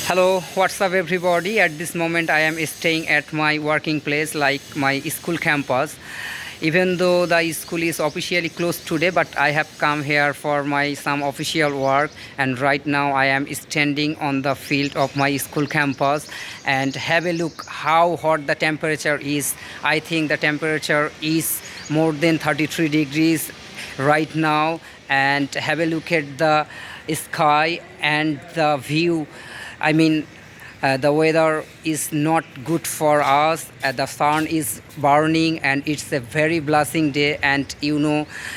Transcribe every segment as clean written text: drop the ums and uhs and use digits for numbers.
Hello, what's up everybody? At this moment I am staying at my working place like my school campus. Even though the school is officially closed today, but I have come here for my some official work, and right now I am standing on the field of my school campus and have a look how hot the temperature is. I think the temperature is more than 33 degrees right now, and have a look at the sky and the view. I mean, the weather is not good for us. The sun is burning, and it's a very blessing day. And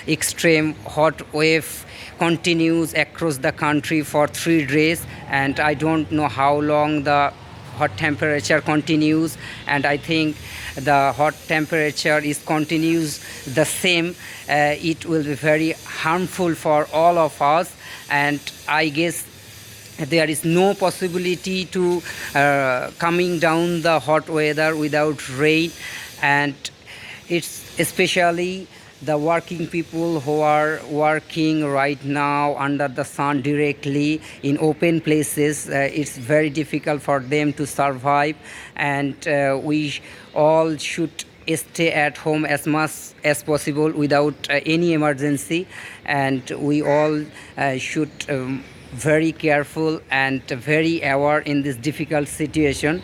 extreme hot wave continues across the country for 3 days, and I don't know how long the hot temperature continues. And I think the hot temperature is continues the same. It will be very harmful for all of us, and I guess there is no possibility to coming down the hot weather without rain. And it's especially the working people who are working right now under the sun directly in open places. It's very difficult for them to survive, and we all should stay at home as much as possible without any emergency. And we all should very careful and very aware in this difficult situation.